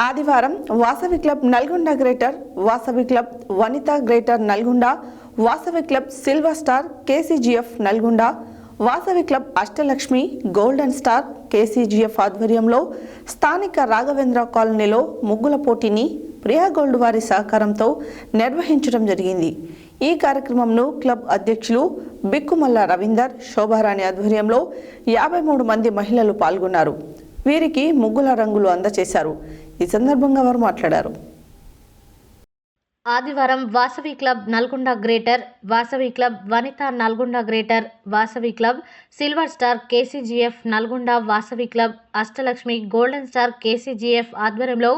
ఆదివారం Vasavi club Nalgonda greater, Vasavi club Vanitha greater Nalgonda, Vasavi club silver star KCGF Nalgonda, Vasavi club Ashtalakshmi golden star KCGF ఆధ్వర్యంలో స్థానిక రాఘవేంద్ర కాలనీలో ముగ్గుల పోటీని ప్రియా గోల్డ్ వారి సహకారంతో నిర్వహించడం జరిగింది. ఈ కార్యక్రమంలో క్లబ్ అధ్యక్షులు బిక్కుమల్ల రవీందర్, శోభారాణి ఆధ్వర్యంలో 53 మంది మహిళలు పాల్గొన్నారు. వీరికి ముగ్గుల రంగులు అందజేశారు. ఈ సందర్భంగా వారు మాట్లాడారు. ఆదివారం Vasavi club Nalgonda greater, Vasavi club Vanitha Nalgonda greater, Vasavi club silver star KCGF Nalgonda, Vasavi club Ashtalakshmi golden star KCGF ఆధ్వర్యంలో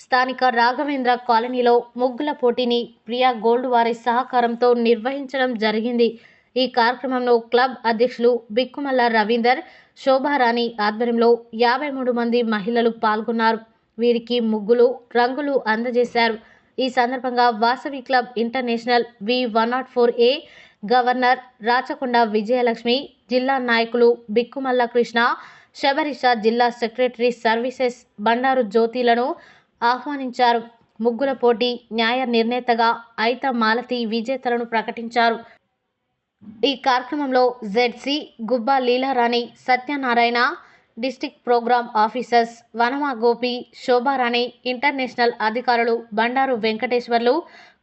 స్థానిక రాఘవేంద్ర కాలనీలో ముగ్గుల పోటీని ప్రియా గోల్డ్ వారి సహకారంతో నిర్వహించడం జరిగింది. ఈ కార్యక్రమంలో క్లబ్ అధ్యక్షులు బిక్కుమల్ల రవీందర్, శోభారాణి ఆధ్వర్యంలో 53 మంది మహిళలు పాల్గొన్నారు. వీరికి ముగ్గులు రంగులు అందజేశారు. ఈ సందర్భంగా Vasavi club international V104A governor Rachakonda Vijayalakshmi, జిల్లా నాయకులు బిక్కుమల్ల కృష్ణ, శబరిష జిల్లా సెక్రటరీ సర్వీసెస్ బండారు జ్యోతిలను ఆహ్వానించారు. ముగ్గుల పోటీ న్యాయ నిర్ణేతగా ఐత మాలతి విజేతలను ప్రకటించారు. ఈ కార్యక్రమంలో ZC Gubba Leelarani, Satyanarayana, district programme officers Vanama Gopi, Shobharani, international అధికారులు బండారు వెంకటేశ్వర్లు,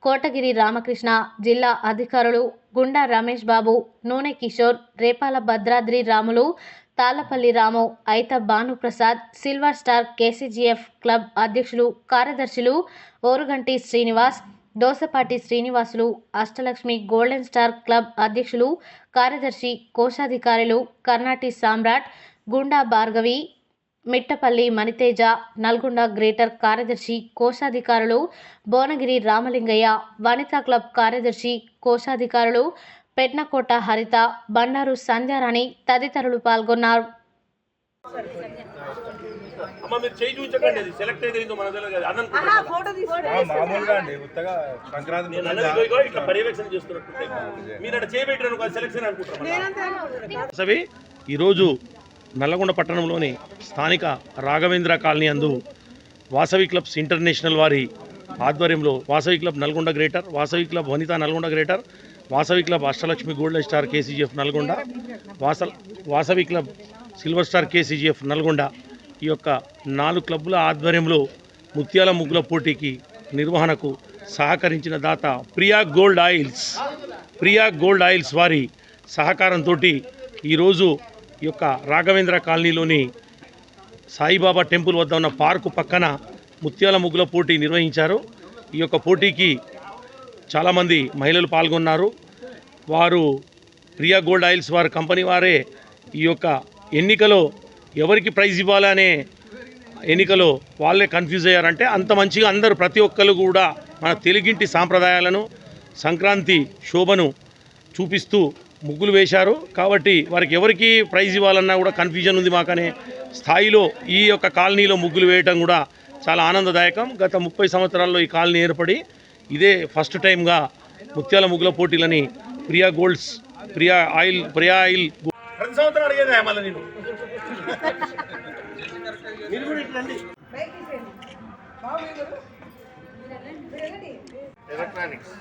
కోటగిరి రామకృష్ణ, జిల్లా అధికారులు గుండా Ramesh Babu, Nune Kishore, Repala Bhadradri Ramulu, Tallapalli Ramu, Aitha Bhanuprasad, silver star KCGF club అధ్యక్షులు కార్యదర్శులు Oruganti Srinivas, Dosapati Srinivasulu, Ashtalakshmi golden star club అధ్యక్షులు కార్యదర్శి కోశాధికారులు కర్ణాటి సామ్రాట్, గుండా భార్గవి, మిట్టపల్లి మణితేజ, నల్గొండ గ్రేటర్ కార్యదర్శి కోశాధికారులు భువనగిరి రామలింగయ్య, వనితా క్లబ్ కార్యదర్శి కోశాధికారులు పెట్నకోట హరిత, బండారు సంధ్యారాణి తదితరులు పాల్గొన్నారు. ఈరోజు నల్లగొండ పట్టణంలోని స్థానిక రాఘవేంద్ర కాలనీ అందు వాసవి క్లబ్స్ ఇంటర్నేషనల్ వారి ఆధ్వర్యంలో Vasavi club Nalgonda greater, Vasavi club Vanitha Nalgonda greater, Vasavi club Ashtalakshmi golden star KCGF Nalgonda, Vasavi club silver star KCGF Nalgonda, ఈ యొక్క 4 క్లబ్బుల ఆధ్వర్యంలో ముత్యాల ముగ్గుల పోటీకి నిర్వహణకు సహకరించిన దాత ప్రియా గోల్డ్ ఆయిల్స్ వారి సహకారంతో ఈరోజు ఈ యొక్క రాఘవేంద్ర కాలనీలోని సాయిబాబా టెంపుల్ వద్ద ఉన్న పార్కు పక్కన ముత్యాల ముగ్గుల పోటీ నిర్వహించారు. ఈ యొక్క పోటీకి చాలామంది మహిళలు పాల్గొన్నారు. వారు ప్రియా గోల్డ్ ఆయిల్స్ వారి కంపెనీ వారే ఈ యొక్క ఎన్నికలో ఎవరికి ప్రైజ్ ఇవ్వాలనే ఎన్నికలో వాళ్ళే కన్ఫ్యూజ్ అయ్యారంటే అంత మంచిగా అందరూ ప్రతి ఒక్కరు కూడా మన తెలుగింటి సాంప్రదాయాలను, సంక్రాంతి శోభను చూపిస్తూ ముగ్గులు వేశారు. కాబట్టి వారికి ఎవరికి ప్రైజ్ ఇవ్వాలన్నా కూడా కన్ఫ్యూజన్ ఉంది మాకనే స్థాయిలో ఈ యొక్క కాలనీలో ముగ్గులు వేయటం కూడా చాలా ఆనందదాయకం. గత 30 సంవత్సరాల్లో ఈ కాలనీ ఏర్పడి ఇదే ఫస్ట్ టైంగా ముత్యాల ముగ్గుల పోటీలని ప్రియా ఆయిల్ ప్రతి సంవత్సరం అడిగేదా మళ్ళీ నేను కూడా ఇట్లండి ఎలక్ట్రానిక్స్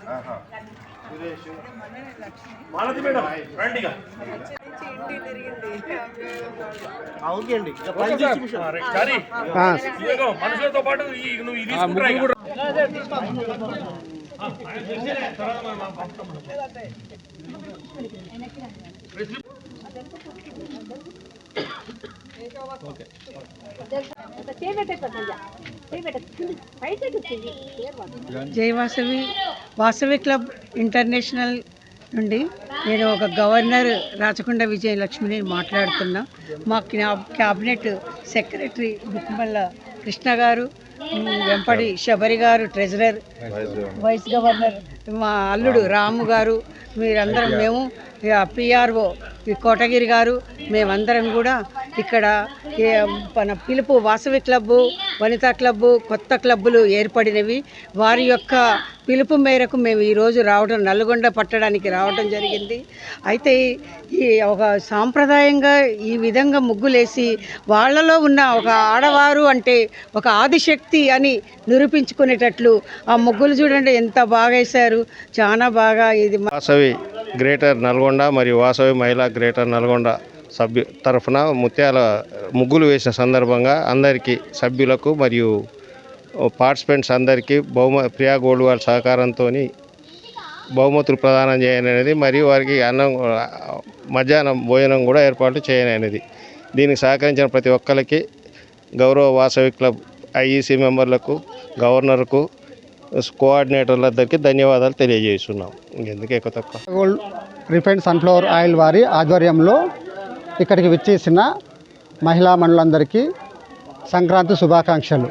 మాలతి మేడం రండిగా అవునండి మనుషులతో పాటు నువ్వు ఇది జై వాసవి క్లబ్ ఇంటర్నేషనల్ నుండి నేను ఒక గవర్నర్ రాచకొండ విజయలక్ష్మిని మాట్లాడుతున్నా. మా క్యాబినెట్ సెక్రటరీ బిక్కుమల్ల కృష్ణ గారు, వెంపడి శబరి గారు ట్రెజరర్, వైస్ గవర్నర్ మా అల్లుడు రాము గారు, మీరందరం మేము పిఆర్ఓ కోటగిరి గారు, మేమందరం కూడా ఇక్కడ మన పిలుపు వాసవి క్లబ్బు, వనితా క్లబ్బు, కొత్త క్లబ్బులు ఏర్పడినవి. వారి యొక్క పిలుపు మేరకు మేము ఈరోజు నల్గొండ పట్టడానికి రావడం జరిగింది. అయితే ఈ ఒక సాంప్రదాయంగా ఈ విధంగా ముగ్గులేసి వాళ్ళలో ఉన్న ఒక ఆడవారు అంటే ఒక ఆదిశక్తి అని నిరూపించుకునేటట్లు ఆ ముగ్గులు చూడండి ఎంత బాగా వేశారు, చాలా బాగా. ఇది వాసవి గ్రేటర్ నల్గొండ మరియు వాసవి మహిళా గ్రేటర్ నల్గొండ సభ్యు తరఫున ముత్యాల ముగ్గులు వేసిన సందర్భంగా అందరికీ సభ్యులకు మరియు పార్టిసిపెంట్స్ అందరికీ ప్రియా గోల్డ్ వాళ్ళ సహకారంతో బహుమతులు ప్రదానం చేయననేది మరియు వారికి మధ్యాహ్నం భోజనం కూడా ఏర్పాటు చేయననేది. దీనికి సహకరించిన ప్రతి ఒక్కరికి గౌరవ వాసవి క్లబ్ ఐఈసీ మెంబర్లకు, గవర్నర్కు, కోఆర్డినేటర్లందరికీ ధన్యవాదాలు తెలియజేస్తున్నాం. ఇంకెందుకు ఎక్కువ తక్కువ. గోల్డ్ రిఫైన్డ్ సన్ఫ్లవర్ ఆయిల్ వారి ఆధ్వర్యంలో ఇక్కడికి విచ్చేసిన మహిళా మనులందరికీ సంక్రాంతి శుభాకాంక్షలు.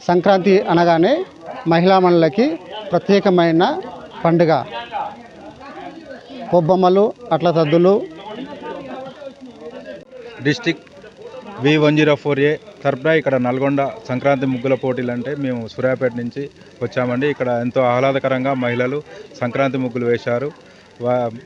సంక్రాంతి అనగానే మహిళా మనులకి ప్రత్యేకమైన పండుగ. కొబ్బమ్మలు, అట్ల తద్దులు. డిస్టిక్ V104A తరపున ఇక్కడ నల్గొండ సంక్రాంతి ముగ్గుల పోటీలు అంటే మేము సూర్యాపేట నుంచి వచ్చామండి. ఇక్కడ ఎంతో ఆహ్లాదకరంగా మహిళలు సంక్రాంతి ముగ్గులు వేశారు.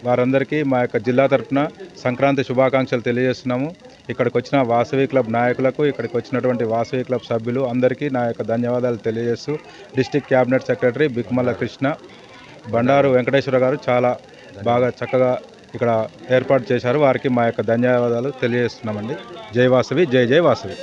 వారందరికీ మా యొక్క జిల్లా తరపున సంక్రాంతి శుభాకాంక్షలు తెలియజేస్తున్నాము. ఇక్కడికి వచ్చిన వాసవి క్లబ్ నాయకులకు, ఇక్కడికి వచ్చినటువంటి వాసవి క్లబ్ సభ్యులు అందరికీ నా యొక్క ధన్యవాదాలు తెలియజేస్తూ district cabinet secretary Bikmalla Krishna, Bandaru Venkateswara garu చాలా బాగా చక్కగా ఇక్కడ ఏర్పాటు చేశారు. వారికి మా యొక్క ధన్యవాదాలు తెలియజేస్తున్నామండి. జై వాసవి, జై జై వాసవి.